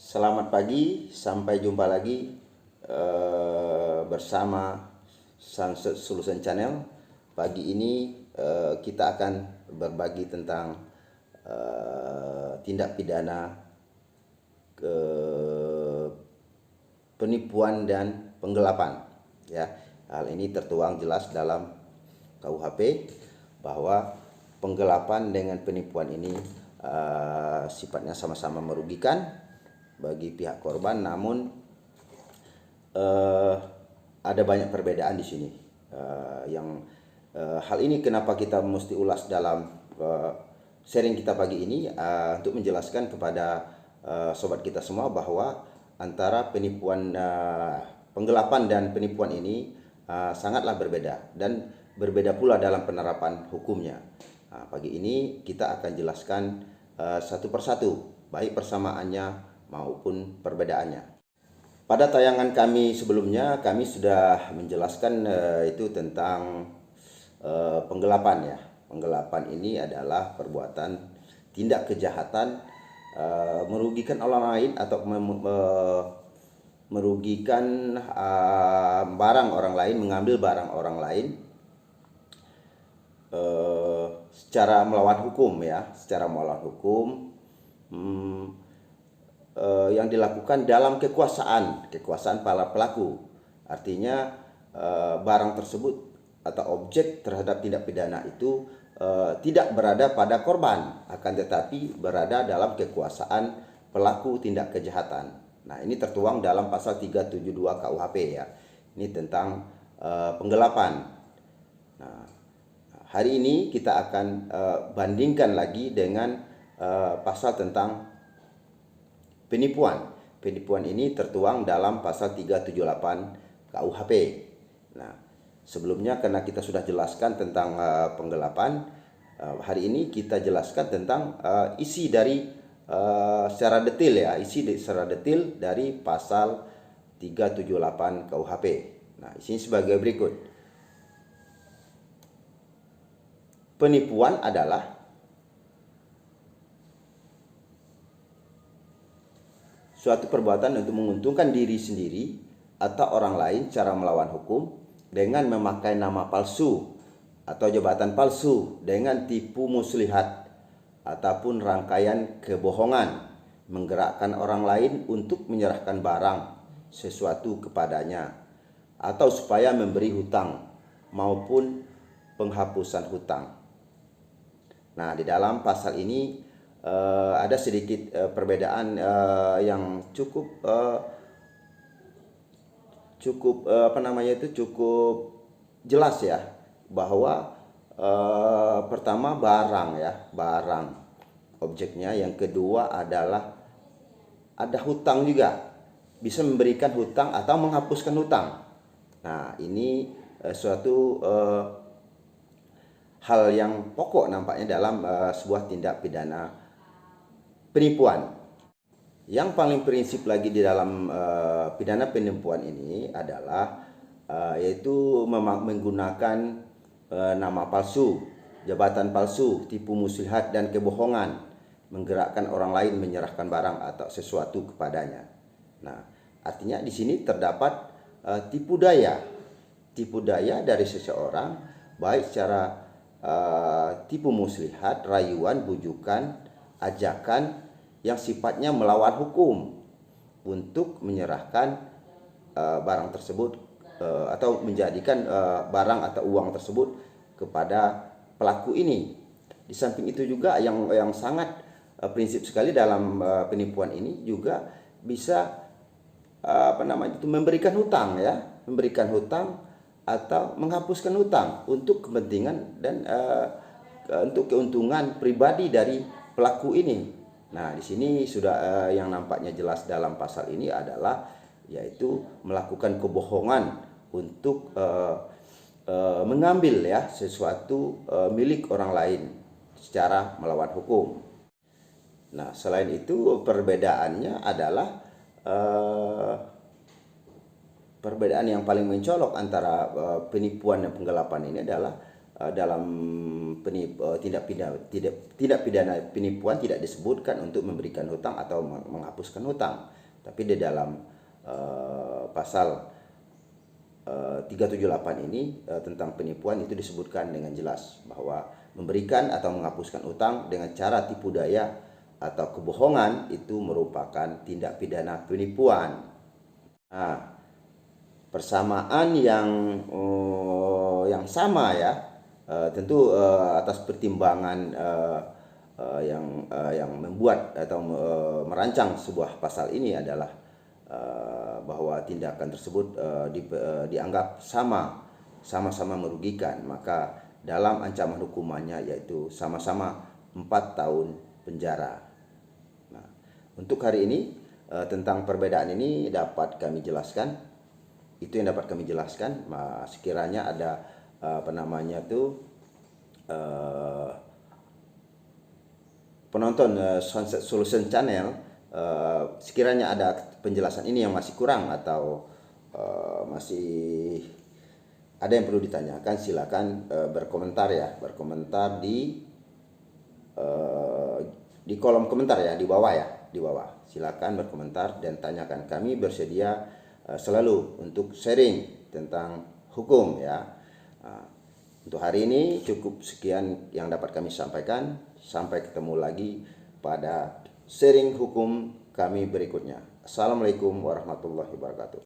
Selamat pagi, sampai jumpa lagi bersama Sunset Solution Channel. Pagi ini kita akan berbagi tentang tindak pidana ke penipuan dan penggelapan. Ya, hal ini tertuang jelas dalam KUHP bahwa penggelapan dengan penipuan ini sifatnya sama-sama merugikan bagi pihak korban, namun ada banyak perbedaan di sini. Hal ini kenapa kita mesti ulas dalam sharing kita pagi ini untuk menjelaskan kepada sobat kita semua bahwa antara penipuan, penggelapan dan penipuan ini sangatlah berbeda dan berbeda pula dalam penerapan hukumnya. Pagi ini kita akan jelaskan satu persatu, baik persamaannya maupun perbedaannya. Pada tayangan kami sebelumnya, kami sudah menjelaskan itu tentang penggelapan ya. Penggelapan ini adalah perbuatan tindak kejahatan merugikan orang lain atau merugikan barang orang lain, mengambil barang orang lain secara melawan hukum ya, secara melawan hukum. Yang dilakukan dalam kekuasaan para pelaku. Artinya barang tersebut atau objek terhadap tindak pidana itu tidak berada pada korban, akan tetapi berada dalam kekuasaan pelaku tindak kejahatan. Nah, ini tertuang dalam pasal 372 KUHP ya. Ini tentang penggelapan. Nah, hari ini kita akan bandingkan lagi dengan pasal tentang penipuan. Penipuan ini tertuang dalam pasal 378 KUHP. Nah, sebelumnya karena kita sudah jelaskan tentang penggelapan, hari ini kita jelaskan tentang isi dari secara detail ya, secara detail dari pasal 378 KUHP. Nah, isinya sebagai berikut. Penipuan adalah suatu perbuatan untuk menguntungkan diri sendiri atau orang lain secara melawan hukum dengan memakai nama palsu atau jabatan palsu dengan tipu muslihat ataupun rangkaian kebohongan, menggerakkan orang lain untuk menyerahkan barang sesuatu kepadanya atau supaya memberi hutang maupun penghapusan hutang. Nah, di dalam pasal ini ada sedikit perbedaan yang cukup jelas ya, bahwa pertama barang ya, barang objeknya, yang kedua adalah ada hutang juga, bisa memberikan hutang atau menghapuskan hutang. Nah, ini suatu hal yang pokok nampaknya dalam sebuah tindak pidana penipuan. Yang paling prinsip lagi di dalam pidana penipuan ini adalah yaitu menggunakan nama palsu, jabatan palsu, tipu muslihat dan kebohongan, menggerakkan orang lain menyerahkan barang atau sesuatu kepadanya. Nah, artinya di sini terdapat tipu daya dari seseorang, baik secara tipu muslihat, rayuan, bujukan, ajakan yang sifatnya melawan hukum untuk menyerahkan barang tersebut atau menjadikan barang atau uang tersebut kepada pelaku ini. Di samping itu juga yang sangat prinsip sekali dalam penipuan ini juga bisa memberikan hutang ya, memberikan hutang atau menghapuskan hutang untuk kepentingan dan untuk keuntungan pribadi dari pelaku ini. Nah, di sini sudah yang nampaknya jelas dalam pasal ini adalah yaitu melakukan kebohongan untuk mengambil ya sesuatu milik orang lain secara melawan hukum. Nah, selain itu perbedaannya adalah perbedaan yang paling mencolok antara penipuan dan penggelapan ini adalah dalam tindak pidana penipuan tidak disebutkan untuk memberikan hutang atau menghapuskan hutang, tapi di dalam pasal 378 ini tentang penipuan itu disebutkan dengan jelas bahwa memberikan atau menghapuskan hutang dengan cara tipu daya atau kebohongan itu merupakan tindak pidana penipuan. Nah, persamaan yang sama ya, tentu atas pertimbangan yang membuat atau merancang sebuah pasal ini adalah bahwa tindakan tersebut dianggap sama-sama merugikan, maka dalam ancaman hukumannya yaitu sama-sama 4 tahun penjara. Nah, untuk hari ini tentang perbedaan ini dapat kami jelaskan. Itu yang dapat kami jelaskan. Sekiranya ada penonton Sunset Solution Channel, sekiranya ada penjelasan ini yang masih kurang atau masih ada yang perlu ditanyakan, silakan berkomentar ya, berkomentar di kolom komentar ya, di bawah ya, di bawah. Silakan berkomentar dan tanyakan. Kami bersedia selalu untuk sharing tentang hukum ya. Untuk hari ini cukup sekian yang dapat kami sampaikan. Sampai ketemu lagi pada sharing hukum kami berikutnya. Assalamualaikum warahmatullahi wabarakatuh.